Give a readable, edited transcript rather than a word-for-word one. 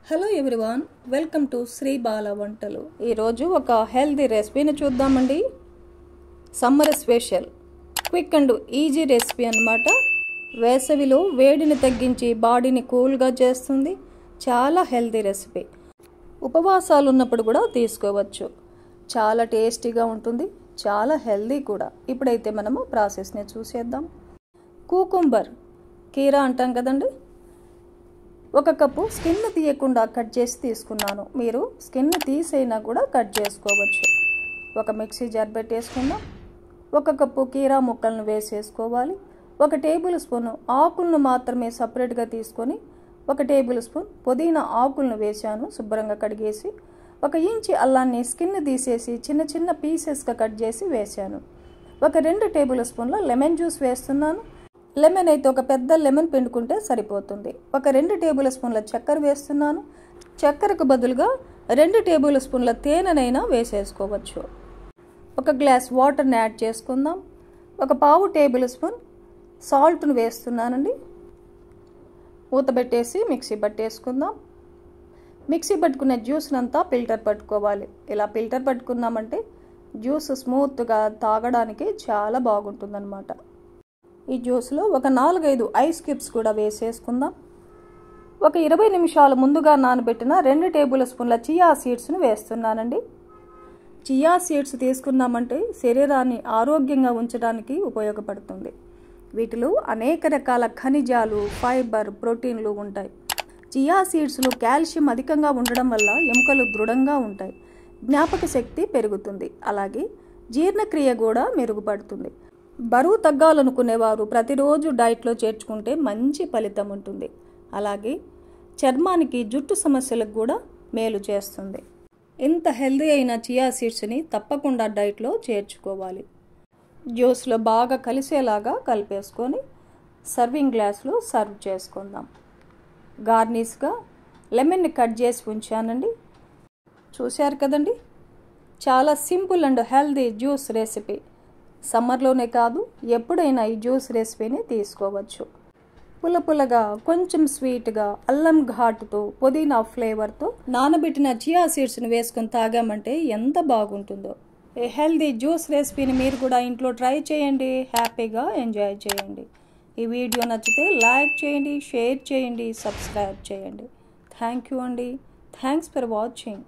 Hello everyone, welcome to Shri Bala వంటలు. ఈరోజు ఒక హెల్దీ రెసిపీని చూద్దామండి. Summer special quick and easy recipe అన్నమాట. వేసవిలో వేడిని తగ్గించి బాడీని కూల్గా చేస్తుంది. చాలా హెల్దీ రెసిపీ. ఉపవాసాలు ఉన్నప్పుడు కూడా తీసుకోవచ్చు. చాలా టేస్టీగా ఉంటుంది, చాలా హెల్దీ కూడా. ఇప్పుడైతే మనము ప్రాసెస్ని చూసేద్దాం. కూకుంబర్ కీరా అంటాం కదండి, 1 కప్పు స్కిన్ తీయకుండా కట్ చేసి తీసుకున్నాను. మీరు స్కిన్ తీసైనా కూడా కట్ చేసుకోవచ్చు. ఒక మిక్సీ జార్ పెట్టేసుకుందాం. 1 కప్పు కీరా ముక్కలను వేసేసుకోవాలి. 1 టేబుల్ స్పూన్ ఆకులను మాత్రమే సపరేట్గా తీసుకొని 1 టేబుల్ స్పూన్ పుదీనా ఆకులను వేసాను శుభ్రంగా కడిగేసి. 1 ఇంచి అల్లాన్ని స్కిన్ తీసేసి చిన్న చిన్న పీసెస్గా కట్ చేసి వేసాను. 2 టేబుల్ స్పూన్ల లెమన్ జ్యూస్ వేస్తున్నాను. లెమన్ అయితే ఒక పెద్ద లెమన్ పిండుకుంటే సరిపోతుంది. 2 టేబుల్ స్పూన్ల చక్కెర వేస్తున్నాను. చక్కెరకు బదులుగా 2 టేబుల్ స్పూన్ల తేనెనైనా వేసేసుకోవచ్చు. 1 గ్లాస్ వాటర్ని యాడ్ చేసుకుందాం. 1/2 టేబుల్ స్పూన్ సాల్ట్ను వేస్తున్నానండి. మూత పెట్టేసి మిక్సీ పట్టేసుకుందాం. మిక్సీ పట్టుకునే జ్యూస్ని అంతా ఫిల్టర్ పట్టుకోవాలి. ఇలా ఫిల్టర్ పట్టుకున్నామంటే జ్యూస్ స్మూత్గా తాగడానికి చాలా బాగుంటుందన్నమాట. ఈ జ్యూస్లో ఒక 4-5 ఐస్ క్యూబ్స్ కూడా వేసేసుకుందాం. ఒక 20 నిమిషాలు ముందుగా నానబెట్టిన 2 టేబుల్ స్పూన్ల చియా సీడ్స్ను వేస్తున్నానండి. చియా సీడ్స్ తీసుకున్నామంటే శరీరాన్ని ఆరోగ్యంగా ఉంచడానికి ఉపయోగపడుతుంది. వీటిలో అనేక రకాల ఖనిజాలు, ఫైబర్, ప్రోటీన్లు ఉంటాయి. చియా సీడ్స్లో కాల్షియం అధికంగా ఉండడం వల్ల ఎముకలు దృఢంగా ఉంటాయి. జ్ఞాపక శక్తి పెరుగుతుంది. అలాగే జీర్ణక్రియ కూడా మెరుగుపడుతుంది. బరువు తగ్గాలనుకునేవారు ప్రతిరోజు డైట్లో చేర్చుకుంటే మంచి ఫలితం ఉంటుంది. అలాగే చర్మానికి, జుట్టు సమస్యలకు కూడా మేలు చేస్తుంది. ఇంత హెల్దీ అయిన చియా సీడ్స్ని తప్పకుండా డైట్లో చేర్చుకోవాలి. జ్యూస్లో బాగా కలిసేలాగా కలిపేసుకొని సర్వింగ్ గ్లాస్లో సర్వ్ చేసుకుందాం. గార్నిష్గా లెమన్ని కట్ చేసి ఉంచానండి. చూశారు కదండి, చాలా simple and healthy juice recipe. సమ్మర్లోనే కాదు, ఎప్పుడైనా ఈ జ్యూస్ రెసిపీని తీసుకోవచ్చు. పుల్లగా, కొంచెం స్వీట్గా, అల్లం ఘాటుతో, పుదీనా ఫ్లేవర్తో నానబెట్టిన చియా సీడ్స్ని వేసుకొని తాగామంటే ఎంత బాగుంటుందో. ఈ హెల్దీ జ్యూస్ రెసిపీని మీరు కూడా ఇంట్లో ట్రై చేయండి. హ్యాపీగా ఎంజాయ్ చేయండి. ఈ వీడియో నచ్చితే లైక్ చేయండి, షేర్ చేయండి, సబ్స్క్రైబ్ చేయండి. థ్యాంక్ యూ అండి. Thanks for watching.